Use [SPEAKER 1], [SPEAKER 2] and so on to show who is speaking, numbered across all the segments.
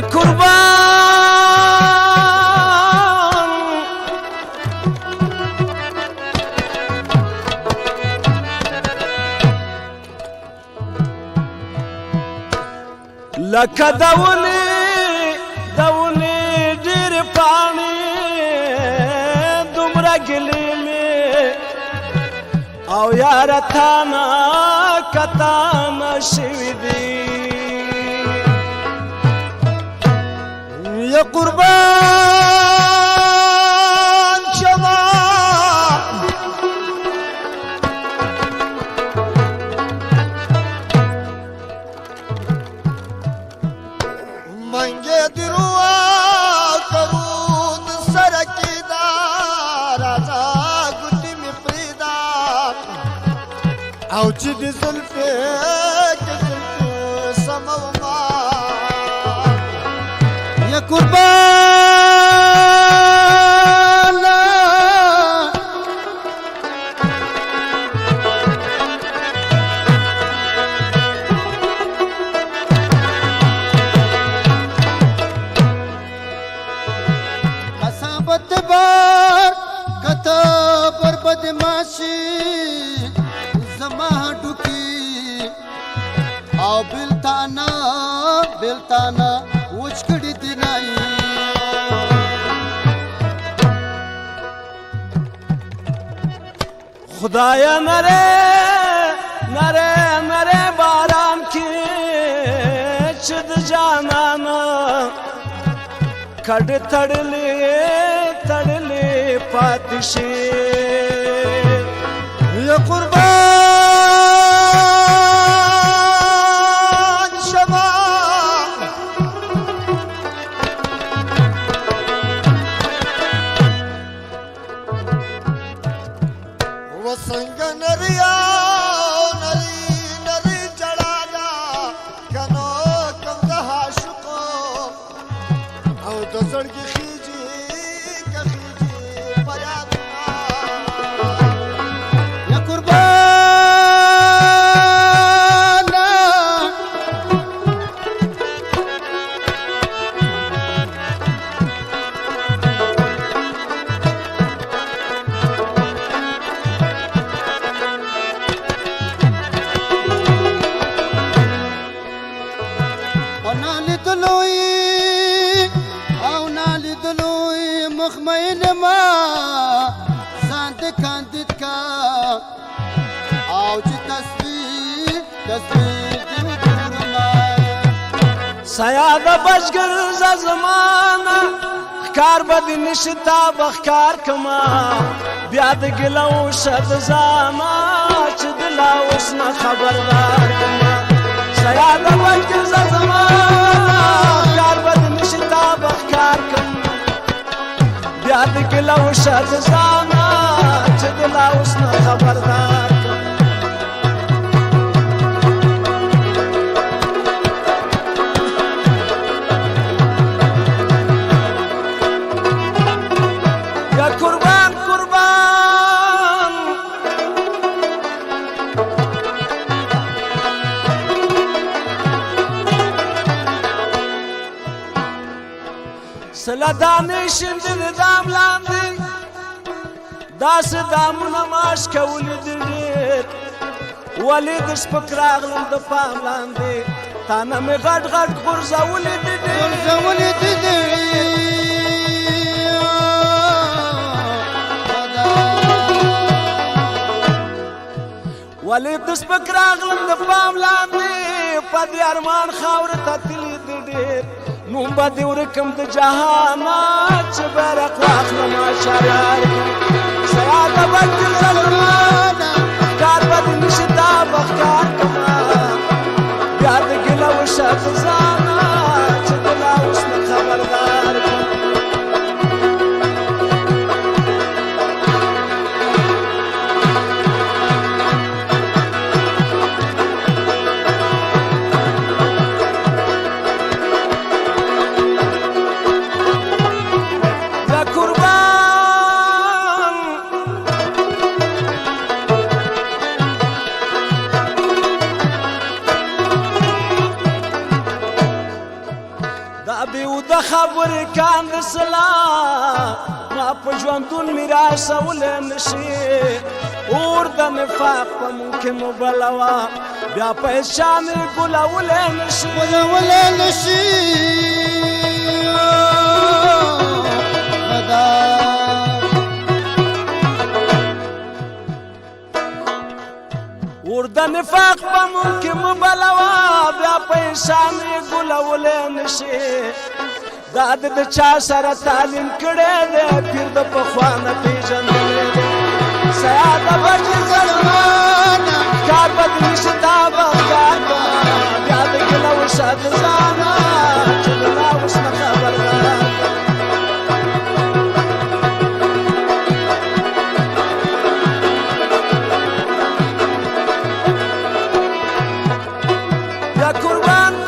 [SPEAKER 1] يا قربان لك دولي دير پانی دومره گلیمی او یار تانا کتانا شوی دی یا قربان شما
[SPEAKER 2] منگے دروا کرود سرکی دا رازا گتی می پریدا او چی دی زلفی که زلفی سمو ما یا قربان قصابت بار کتا پر بدماشی زما ډوکی او بلتانا وچ کړي دی نای
[SPEAKER 1] خدایا نره باران کی چد جانانا کډ تړلې پاتشي
[SPEAKER 2] یا قربان شما وسنگ نریا نری جڑانا کنو کم دہا شکو او دزر کی خیجی پریادنا یا قربان نالی دلوی مخمین ما زاند کاندید کا او چی تصویر دیو
[SPEAKER 1] سیاد بشگر زمانا خکار بدی نشتا بخکار کما بیاد گلو شد زانا چه دلا اسنا خبردار کما سیاد بشگر زمانا خکار بدی نشتا بخکار کما بیاد گلو شد زانا چه دلا اسنا خبردار کما سلا دانشن دل دام لاندی داس دامونه ماش کولی دیر ولی دش پکراغلم د پام لاندی تانه می غټ غرزولی دیر ولی دش پکراغلم د پام لاندی په دې ارمان خاور ته تللی دیر نوم با دی ورکم د جهانا چې برق واخلم شرار سیاد بکل زمانا کار با دی نشتا بخکار کما بیاد گلا و شخ زانا چې دلا اسم خبردار خبرې کاند سلام ما په ژوندون میراث ولی نشي اور د نفاق په مونږ کې مو بلوه بیا په شان ګلولی نشي
[SPEAKER 2] ولولی نشي
[SPEAKER 1] اور د نفاق په مونږ کې مو بلوه بیا په شان ګلولی نشي دا د چا سره تعلیم کړی دی پیر د پخوا نه پېژندلی دی سیاده بچې زړمانه کار بدلي شي دا به کار کړه بیا د ګیله وشه د ځانه چې د لا اوس نه خبردار بیا قربان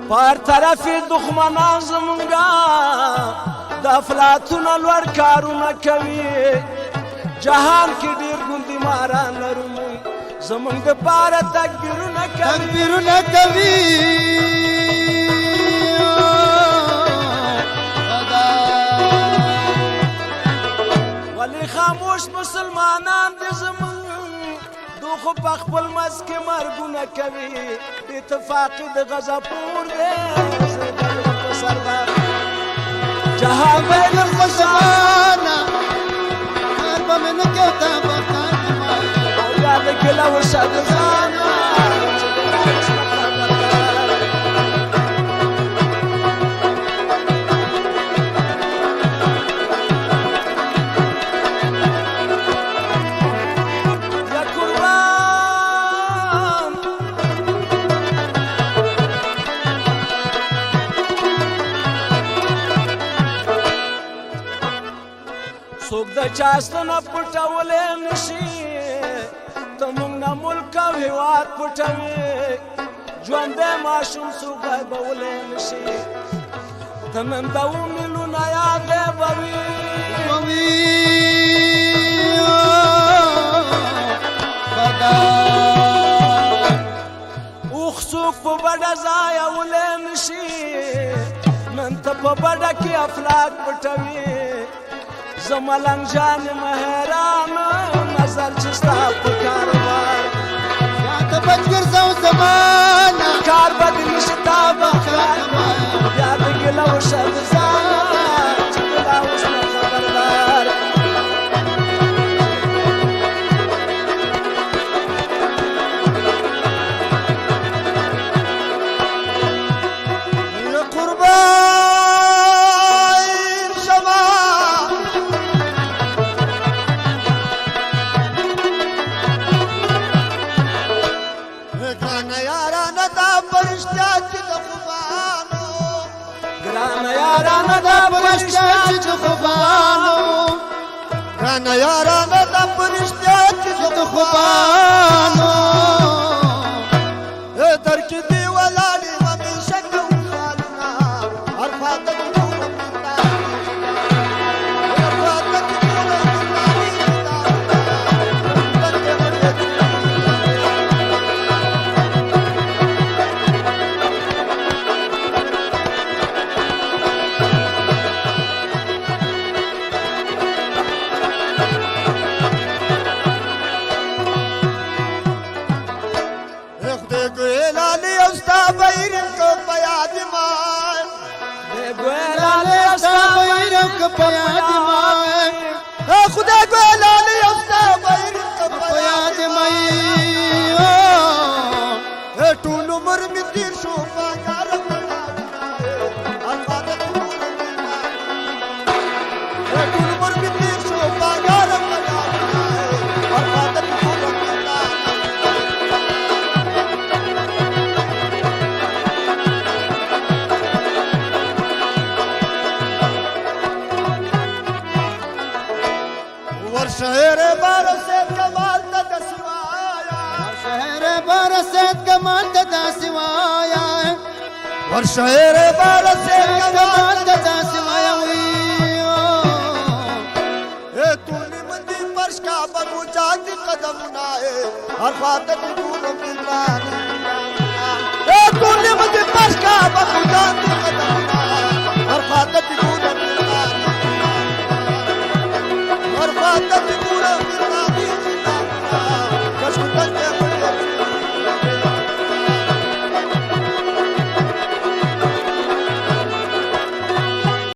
[SPEAKER 1] پر طرف دښمنان زمونږه د افلاطونه لوړ کارونه کوي جهان کې ډېر ګوندي ماران لرو مونږ زمونږ دپاره تکبیرونه
[SPEAKER 2] کوي
[SPEAKER 1] ولې خاموش مسلمانان دي زمونږ دو خو په خپل منځ کې مرګونه کوي اتفاقي د غضب پور دی په سردار جهان بین
[SPEAKER 2] مسلمانه کار به مې نه کوي دا به کار کوي
[SPEAKER 1] او یا د ګیله وشه د ځانه څوک د چا ستنه پټولی نشي ته مونږ نه ملک او هېواد پټوي ژوندی ماشوم څوک غیبولی نشي ته نن د اوو میلونه یادی به وي اوښ څوک په بډه ځایولی نشي نن ته په بډه کې افلاک پټوي زملنګ جان مهران نظر چې ستا په کاروبار
[SPEAKER 2] ته بچ ګرځو زمانه
[SPEAKER 1] کار بدلي شي تا به کار بیا د ګیله وشه د ځانه چې د لا اوس نه خبردار
[SPEAKER 2] ګرانه یارانه دا په رښتیا چې د خوبانو در کې دې ولاړې همیشه کوم خیالونه هر خواته دې ټوله هر خواته دې ټوله خدا ګلال یو ستا بیر په یاد مې ټول عمر مې تیر شو په کار ټول عمر مې تیر شو په کار شهر بارسید کمال ته د سوایا شهر بارسید کمال ته د سوایا ور شهر بارسید کمال ته د سوایا وی ټول مندي پرش کا قدمنا هر خواته دي ګورم ګران
[SPEAKER 1] اے ټولې مدې پښکا
[SPEAKER 2] بابو جان دي قدمنا هر خواته دي ګورم ګران هر خواته